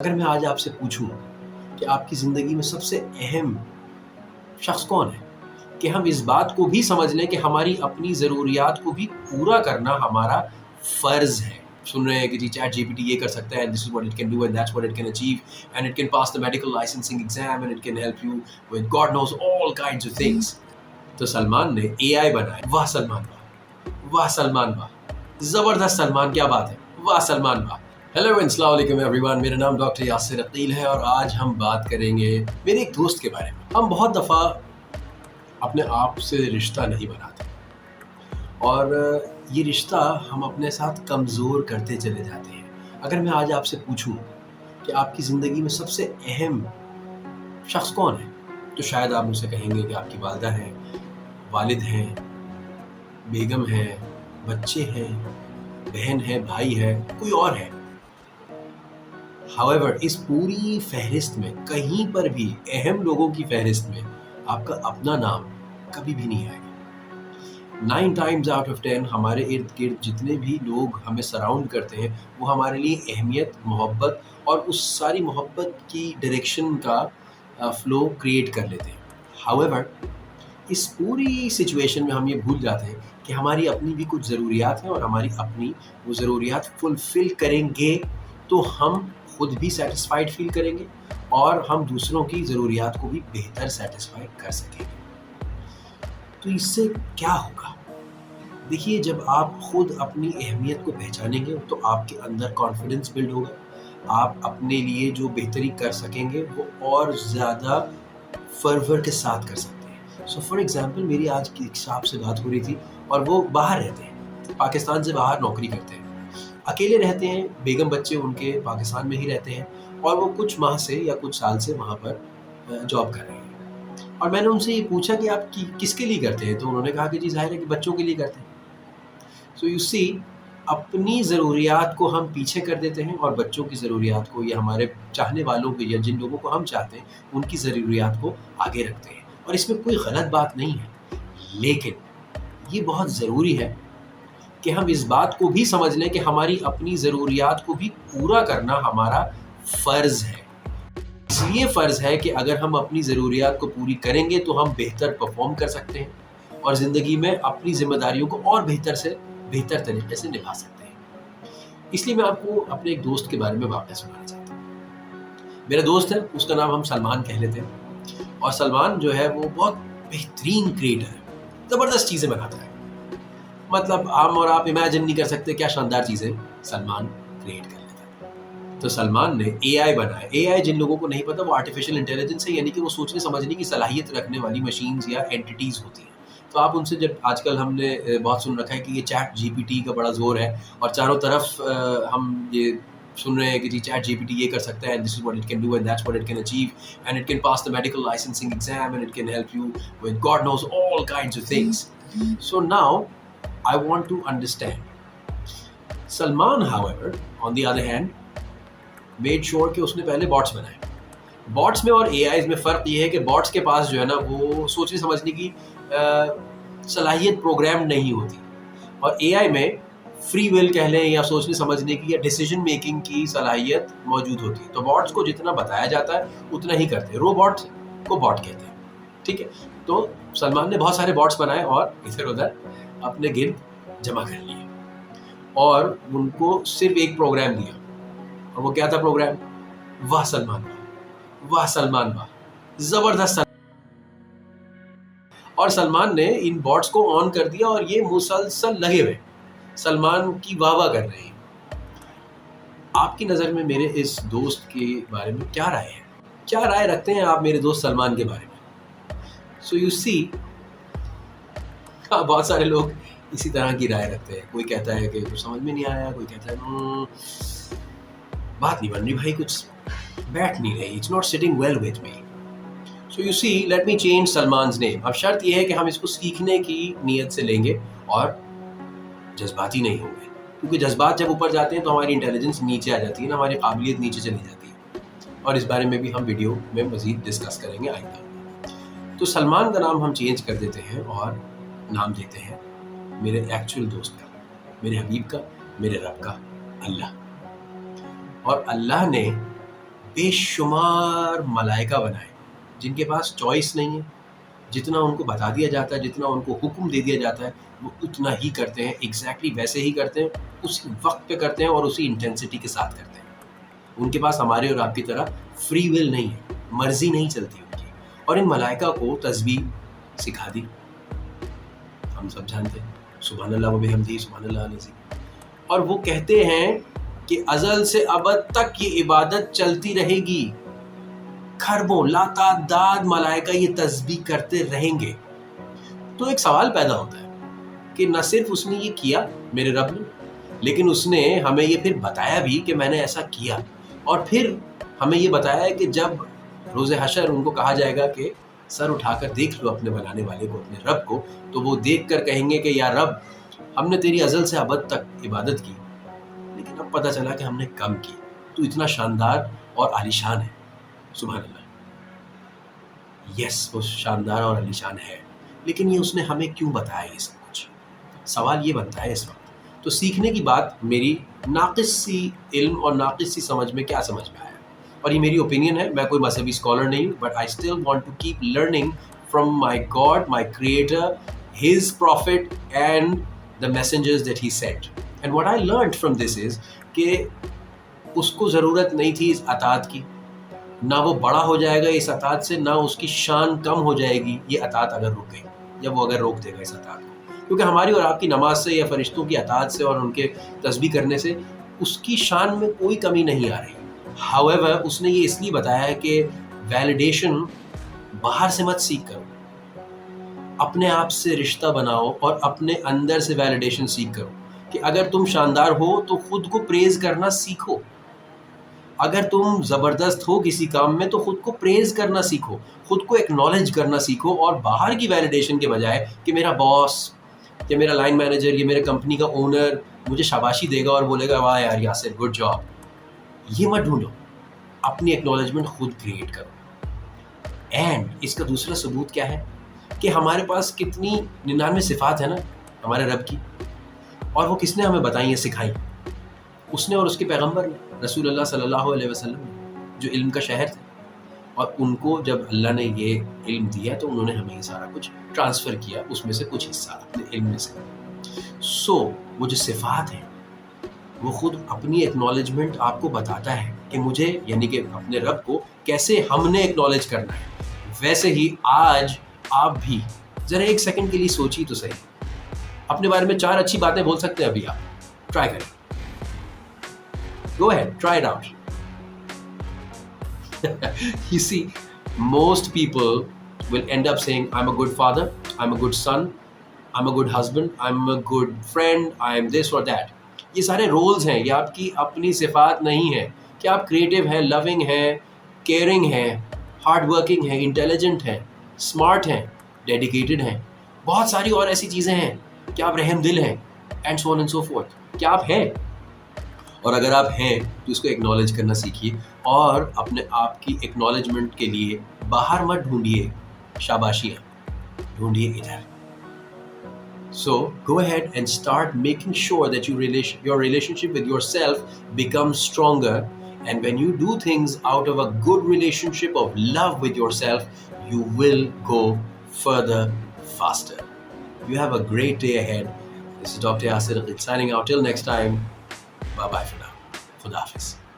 अगर मैं आज आपसे पूछूं कि आपकी ज़िंदगी में सबसे अहम शख्स कौन है, कि हम इस बात को भी समझ लें कि हमारी अपनी ज़रूरियात को भी पूरा करना हमारा फ़र्ज़ है। सुन रहे हैं कि जी चैट जीपीटी ये कर सकता है and this is what it can do and that's what it can achieve and it can pass the medical licensing exam and it can help you with God knows all kinds of things. तो सलमान ने AI बनाया। वाह सलमान वाह! वाह सलमान वाह! ज़बरदस्त सलमान, क्या बात है! वाह सलमान वाह! हेलो एंड अस्सलाम वालेकुम एवरीवन, मेरा नाम डॉक्टर यासिर अकील है और आज हम बात करेंगे मेरे एक दोस्त के बारे में। हम बहुत दफ़ा अपने आप से रिश्ता नहीं बनाते और ये रिश्ता हम अपने साथ कमज़ोर करते चले जाते हैं। अगर मैं आज आपसे पूछूं कि आपकी ज़िंदगी में सबसे अहम शख्स कौन है, तो शायद आप मुझसे कहेंगे कि आपकी वालिदा हैं, वालिद हैं, बेगम है, बच्चे हैं, बहन है, भाई है, कोई और है। However, इस पूरी फहरिस्त में कहीं पर भी अहम लोगों की फहरिस्त में आपका अपना नाम कभी भी नहीं आएगा। 9 टाइम्स आउट ऑफ 10 हमारे इर्द गिर्द जितने भी लोग हमें सराउंड करते हैं वो हमारे लिए अहमियत, मोहब्बत और उस सारी मोहब्बत की डायरेक्शन का फ्लो क्रिएट कर लेते हैं। However, इस पूरी सिचुएशन में हम ये भूल जाते हैं कि हमारी अपनी भी कुछ ज़रूरियात हैं और हमारी अपनी वो ज़रूरियात फुलफ़िल करेंगे तो हम खुद भी सैटिस्फाइड फ़ील करेंगे और हम दूसरों की ज़रूरियात को भी बेहतर सैटिस्फाई कर सकेंगे। तो इससे क्या होगा? देखिए, जब आप खुद अपनी अहमियत को पहचानेंगे तो आपके अंदर कॉन्फिडेंस बिल्ड होगा। आप अपने लिए जो बेहतरी कर सकेंगे वो और ज़्यादा फ़र्वर के साथ कर सकते हैं। सो फॉर एग्ज़ाम्पल, मेरी आज की एक साहब से बात हो रही थी और वो बाहर रहते हैं, पाकिस्तान से बाहर नौकरी करते हैं। अकेले रहते हैं, बेगम बच्चे उनके पाकिस्तान में ही रहते हैं और वो कुछ माह से या कुछ साल से वहाँ पर जॉब कर रहे हैं। और मैंने उनसे ये पूछा कि आप किसके लिए करते हैं? तो उन्होंने कहा कि जी ज़ाहिर है कि बच्चों के लिए करते हैं। सो यू सी, अपनी ज़रूरियात को हम पीछे कर देते हैं और बच्चों की ज़रूरियात को या हमारे चाहने वालों को या जिन लोगों को हम चाहते हैं उनकी ज़रूरियात को आगे रखते हैं और इसमें कोई गलत बात नहीं है। लेकिन ये बहुत ज़रूरी है कि हम इस बात को भी समझ लें कि हमारी अपनी ज़रूरियात को भी पूरा करना हमारा फ़र्ज़ है। इसलिए फ़र्ज़ है कि अगर हम अपनी ज़रूरियात को पूरी करेंगे तो हम बेहतर परफ़ॉर्म कर सकते हैं और ज़िंदगी में अपनी ज़िम्मेदारियों को और बेहतर तरीके से निभा सकते हैं। इसलिए मैं आपको अपने एक दोस्त के बारे में वाक़या सुनाना चाहता हूँ। मेरा दोस्त है, उसका नाम हम सलमान कह लेते हैं और सलमान जो है वो बहुत बेहतरीन क्रिएटर है, ज़बरदस्त चीज़ें बनाता है। मतलब हम और आप इमेजिन नहीं कर सकते क्या शानदार चीज़ें सलमान क्रिएट कर लेता है। तो सलमान ने एआई बनाया। एआई, जिन लोगों को नहीं पता, वो आर्टिफिशियल इंटेलिजेंस है, यानी कि वो सोचने समझने की सलाहियत रखने वाली मशीन्स या एंटिटीज़ होती हैं। तो आप उनसे, जब आजकल हमने बहुत सुन रखा है कि ये चैट जीपीटी का बड़ा ज़ोर है और चारों तरफ हम ये सुन रहे हैं कि जी चैट जीपीटी ये कर सकता है and this is what it can do and that's what it can achieve and it can pass the medical licensing exam and it can help you with God knows all kinds of things. So now I want to understand. Salman, however, on the other hand, made sure कि उसने पहले bots बनाए। Bots में और AIs में फ़र्क ये है कि बॉट्स के पास जो है ना वो सोचने समझने की सलाहियत प्रोग्राम नहीं होती और एआई में फ्री विल कह लें या सोचने समझने की या डिसीजन मेकिंग की सलाहियत मौजूद होती है। तो बॉट्स को जितना बताया जाता है उतना ही करते हैं। रोबोट को बॉट कहते हैं, ठीक है। तो सलमान ने बहुत सारे बॉट्स बनाए और इधर उधर अपने गिर्द जमा कर लिए और उनको सिर्फ एक प्रोग्राम दिया और वो क्या था प्रोग्राम? वाह सलमान वाह! वाह सलमान वाह! ज़बरदस्त। और सलमान ने इन बॉट्स को ऑन कर दिया और ये मुसलसल लगे हुए सलमान की वाह-वाह कर रहे हैं। आपकी नज़र में मेरे इस दोस्त के बारे में क्या राय है? क्या राय रखते हैं आप मेरे दोस्त सलमान के बारे में? सो यू सी, हाँ, बहुत सारे लोग इसी तरह की राय रखते हैं। कोई कहता है कि कुछ समझ में नहीं आया, कोई कहता है बात नहीं बन रही भाई, कुछ बैठ नहीं रही, it's not sitting well with me. So you see, let me change Salman's name. अब शर्त यह है कि हम इसको सीखने की नीयत से लेंगे और जज्बाती नहीं होंगे, क्योंकि जज्बात जब ऊपर जाते हैं तो हमारी इंटेलिजेंस नीचे आ जाती है ना, हमारी काबिलियत नीचे चली जाती है और इस बारे में भी हम वीडियो में मज़ीद डिस्कस करेंगे आइंदा। तो सलमान का नाम हम चेंज कर देते हैं और नाम देते हैं मेरे एक्चुअल दोस्त का, मेरे हबीब का, मेरे रब का, अल्लाह। और अल्लाह ने بے شمار ملائکہ بنائے جن کے پاس چوائس نہیں ہے. جتنا ان کو بتا دیا جاتا ہے, جتنا ان کو حکم دے دیا جاتا ہے, وہ اتنا ہی کرتے ہیں, ایگزیکٹلی ویسے ہی کرتے ہیں, اسی وقت پہ کرتے ہیں اور اسی انٹینسٹی کے ساتھ کرتے ہیں. ان کے پاس ہمارے اور آپ کی طرح فری ول نہیں ہے, مرضی نہیں چلتی ان کی. اور ان ملائکہ کو تسبیح سکھا دی, ہم سب جانتے ہیں, سبحان اللہ و بحمدہ سبحان اللہ العظیم. اور وہ کہتے ہیں کہ ازل سے ابد تک یہ عبادت چلتی رہے گی, کھربوں لاتعداد ملائکہ یہ تسبیح کرتے رہیں گے. تو ایک سوال پیدا ہوتا ہے کہ نہ صرف اس نے یہ کیا میرے رب نے, لیکن اس نے ہمیں یہ پھر بتایا بھی کہ میں نے ایسا کیا, اور پھر ہمیں یہ بتایا ہے کہ جب روز حشر ان کو کہا جائے گا کہ سر اٹھا کر دیکھ لو اپنے بنانے والے کو, اپنے رب کو, تو وہ دیکھ کر کہیں گے کہ یا رب ہم نے تیری ازل سے ابد تک عبادت کی, لیکن اب پتہ چلا کہ ہم نے کم کی. تو اتنا شاندار اور عالیشان ہے. سبحان اللہ. یس, وہ شاندار اور عالیشان ہے, لیکن یہ اس نے ہمیں کیوں بتایا یہ سب کچھ؟ سوال یہ بنتا ہے اس وقت. تو سیکھنے کی بات میری ناقص سی علم اور ناقص سی سمجھ میں کیا سمجھ میں آیا, اور یہ میری اوپینین ہے, میں کوئی مذہبی اسکالر نہیں ہوں, but I still want to keep learning from my God, my creator, his prophet and the messengers that he sent. And what I learned from this is کہ اس کو ضرورت نہیں تھی اس اطاعت کی, نہ وہ بڑا ہو جائے گا اس اطاعت سے, نہ اس کی شان کم ہو جائے گی یہ اطاعت اگر رک گئی, جب وہ اگر روک دے گا اس اطاعت کو. کیونکہ ہماری اور آپ کی نماز سے یا فرشتوں کی اطاعت سے اور ان کے تسبیح کرنے سے اس کی شان میں کوئی کمی نہیں آ رہی. However, اس نے یہ اس لیے بتایا ہے کہ ویلیڈیشن باہر سے مت سیکھ کرو, اپنے آپ سے رشتہ بناؤ اور اپنے اندر سے ویلیڈیشن سیکھ کرو. کہ اگر تم شاندار ہو تو خود کو پریز کرنا سیکھو, اگر تم زبردست ہو کسی کام میں تو خود کو پریز کرنا سیکھو, خود کو ایکنالج کرنا سیکھو, اور باہر کی ویلیڈیشن کے بجائے کہ میرا باس یا میرا لائن مینیجر یا میرے کمپنی کا اونر مجھے شاباشی دے گا اور بولے گا واہ یار یاسر گڈ جاب, یہ مت ڈھونڈو, اپنی ایکنالجمنٹ خود کریٹ کرو. اینڈ اس کا دوسرا ثبوت کیا ہے کہ ہمارے پاس کتنی 99 صفات ہیں نا ہمارے رب کی, اور وہ کس نے ہمیں بتائیں سکھائیں؟ اس نے اور اس کے پیغمبر نے, رسول اللہ صلی اللہ علیہ وسلم نے, جو علم کا شہر تھے. اور ان کو جب اللہ نے یہ علم دیا تو انہوں نے ہمیں یہ سارا کچھ ٹرانسفر کیا, اس میں سے کچھ حصہ اپنے علم میں سے. سو وہ جو صفات ہیں وہ خود اپنی ایکنالجمنٹ آپ کو بتاتا ہے کہ مجھے یعنی کہ اپنے رب کو کیسے ہم نے ایکنالج کرنا ہے. ویسے ہی آج آپ بھی ذرا ایک سیکنڈ کے لیے سوچی تو صحیح, اپنے بارے میں 4 اچھی باتیں بول سکتے ہیں ابھی آپ, ٹرائی کریں, go ahead, try it out. You see, most people will end up saying, I'm a good father, I'm a good son, I'm a good husband, I'm a good friend, I'm this or that. یہ سارے rules ہیں, یہ آپ کی اپنی صفات نہیں ہیں کہ آپ کریٹیو ہیں, لونگ ہیں, کیئرنگ ہیں, ہارڈ ورکنگ ہیں, انٹیلیجنٹ ہیں, اسمارٹ ہیں, ڈیڈیکیٹڈ ہیں, بہت ساری اور ایسی چیزیں ہیں کہ آپ رحم دل ہیں, and so on and so forth. کیا آپ ہیں؟ اور اگر آپ ہیں تو اس کو ایکنالج کرنا سیکھیے, اور اپنے آپ کی ایکنالجمنٹ کے لیے باہر مت ڈھونڈیے شاباشیاں, ڈھونڈیے ادھر. So go ahead and start making sure that your relationship with yourself becomes stronger, and when you do things out of a good relationship of love with yourself, you will go further faster. You have a great day ahead. This is Dr. Yasir signing out. Till next time, bye bye for now. Khuda Hafiz.